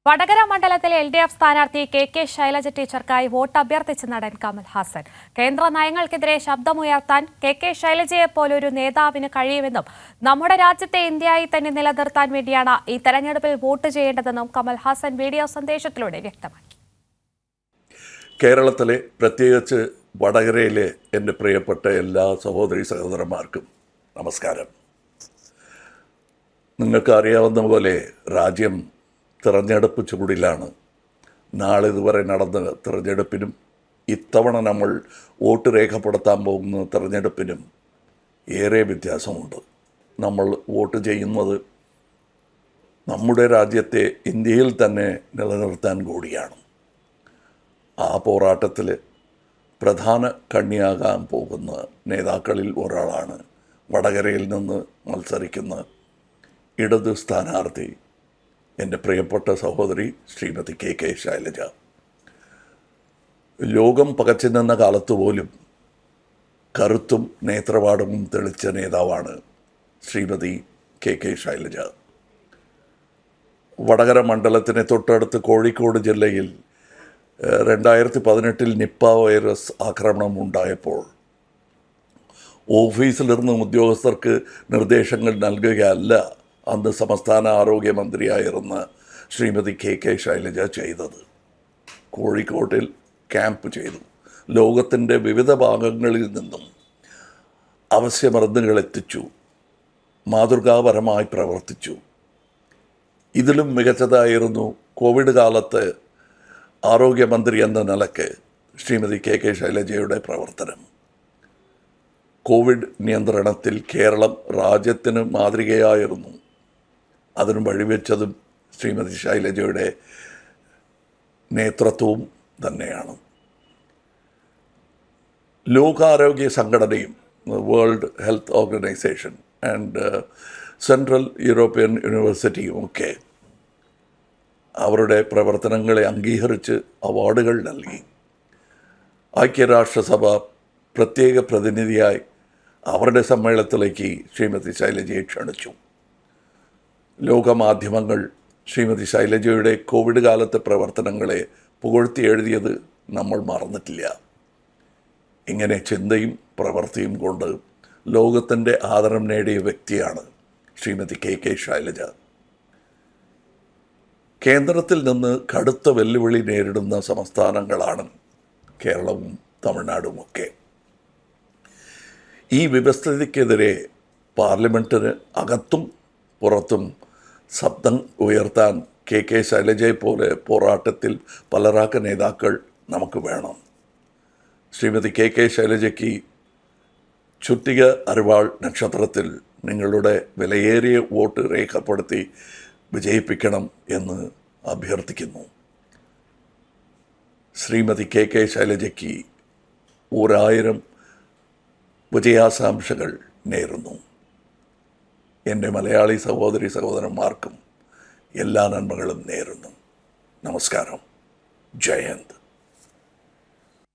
വടകര മണ്ഡലത്തിലെ LDF സ്ഥാനാർത്ഥി K Shailaja ടീച്ചർക്കായി vote അഭ്യർത്ഥിച്ച നടൻ കമൽ ഹാസൻ. കേന്ദ്ര നയങ്ങൾക്കെതിരെ ശബ്ദമുയർത്താൻ കെ ശൈലജയെപ്പോലൊരു നേതാവിന് കഴിയുമെന്നും നമ്മുടെ രാജ്യത്തെ ഇന്ത്യയായി തന്നെ നിലനിർത്താൻ വേണ്ടിയാണ് ഈ തെരഞ്ഞെടുപ്പിൽ വോട്ട് ചെയ്യേണ്ടതെന്നും കമൽ ഹാസൻ വീഡിയോ സന്ദേശത്തിലൂടെ വ്യക്തമാക്കി. കേരളത്തിലെ പ്രത്യേകിച്ച് വടകരയിലെ എൻ്റെ പ്രിയപ്പെട്ട എല്ലാ സഹോദരി സഹോദരന്മാർക്കും നമസ്കാരം. നിങ്ങൾക്ക് അറിയാവുന്ന പോലെ രാജ്യം തിരഞ്ഞെടുപ്പ് ചൂടിലാണ്. നാളെ ഇതുവരെ നടന്ന തിരഞ്ഞെടുപ്പിനും ഇത്തവണ നമ്മൾ വോട്ട് രേഖപ്പെടുത്താൻ പോകുന്ന തിരഞ്ഞെടുപ്പിനും ഏറെ വ്യത്യാസമുണ്ട്. നമ്മൾ വോട്ട് ചെയ്യുന്നത് നമ്മുടെ രാജ്യത്തെ ഇന്ത്യയിൽ തന്നെ നിലനിർത്താൻ കൂടിയാണ്. ആ പോരാട്ടത്തിൽ പ്രധാന കണ്ണിയാകാൻ പോകുന്ന നേതാക്കളിൽ ഒരാളാണ് വടകരയിൽ നിന്ന് മത്സരിക്കുന്ന ഇടത് സ്ഥാനാർത്ഥി എൻ്റെ പ്രിയപ്പെട്ട സഹോദരി ശ്രീമതി കെ ശൈലജ. ലോകം പകച്ചു നിന്ന കാലത്ത് പോലും കരുത്തും നേത്രപാടവും തെളിച്ച നേതാവാണ് ശ്രീമതി കെ ശൈലജ. വടകര മണ്ഡലത്തിന് തൊട്ടടുത്ത് കോഴിക്കോട് ജില്ലയിൽ 2018 നിപ്പ വൈറസ് ആക്രമണം ഉണ്ടായപ്പോൾ ഓഫീസിലിരുന്ന് ഉദ്യോഗസ്ഥർക്ക് നിർദ്ദേശങ്ങൾ നൽകുകയല്ല അന്ന് സംസ്ഥാന ആരോഗ്യമന്ത്രിയായിരുന്ന ശ്രീമതി കെ ശൈലജ ചെയ്തത്. കോഴിക്കോട്ടിൽ ക്യാമ്പ് ചെയ്തു. ലോകത്തിൻ്റെ വിവിധ ഭാഗങ്ങളിൽ നിന്നും അവശ്യമരുന്നുകൾ എത്തിച്ചു. മാതൃകാപരമായി പ്രവർത്തിച്ചു. ഇതിലും മികച്ചതായിരുന്നു കോവിഡ് കാലത്ത് ആരോഗ്യമന്ത്രി എന്ന നിലയ്ക്ക് ശ്രീമതി കെ ശൈലജയുടെ പ്രവർത്തനം. കോവിഡ് നിയന്ത്രണത്തിൽ കേരളം രാജ്യത്തിന് മാതൃകയായിരുന്നു. അതിന് വഴിവെച്ചതും ശ്രീമതി ശൈലജയുടെ നേതൃത്വവും തന്നെയാണ്. ലോകാരോഗ്യ സംഘടനയും world health organisation and central European യൂണിവേഴ്സിറ്റിയും ഒക്കെ അവരുടെ പ്രവർത്തനങ്ങളെ അംഗീകരിച്ച് അവാർഡുകൾ നൽകി. ഐക്യരാഷ്ട്രസഭ പ്രത്യേക പ്രതിനിധിയായി അവരുടെ സമ്മേളനത്തിലേക്ക് ശ്രീമതി ശൈലജയെ ക്ഷണിച്ചു. ലോകമാധ്യമങ്ങൾ ശ്രീമതി ശൈലജയുടെ കോവിഡ് കാലത്തെ പ്രവർത്തനങ്ങളെ പുകഴ്ത്തി എഴുതിയത് നമ്മൾ മറന്നിട്ടില്ല. ഇങ്ങനെ ചിന്തയും പ്രവൃത്തിയും കൊണ്ട് ലോകത്തിൻ്റെ ആദരം നേടിയ വ്യക്തിയാണ് ശ്രീമതി കെ ശൈലജ. കേന്ദ്രത്തിൽ നിന്ന് കടുത്ത വെല്ലുവിളി നേരിടുന്ന സംസ്ഥാനങ്ങളാണ് കേരളവും തമിഴ്നാടുമൊക്കെ. ഈ വ്യവസ്ഥിതിക്കെതിരെ പാർലമെൻറ്റിന് അകത്തും പുറത്തും ശബ്ദം ഉയർത്താൻ കെ ശൈലജയെ പോലെ പോരാട്ടത്തിൽ പലരാക്ക നേതാക്കൾ നമുക്ക് വേണം. ശ്രീമതി കെ ശൈലജയ്ക്ക് ചുറ്റിക അരിവാൾ നക്ഷത്രത്തിൽ നിങ്ങളുടെ വിലയേറിയ വോട്ട് രേഖപ്പെടുത്തി വിജയിപ്പിക്കണം എന്ന് അഭ്യർത്ഥിക്കുന്നു. ശ്രീമതി കെ ശൈലജയ്ക്ക് 1000 വിജയാശംസകൾ നേരുന്നു. എൻ്റെ മലയാളി സഹോദരി സഹോദരന്മാർക്കും എല്ലാ നന്മകളും നേരുന്നു. നമസ്കാരം. ജയ് ഹിന്ദ്.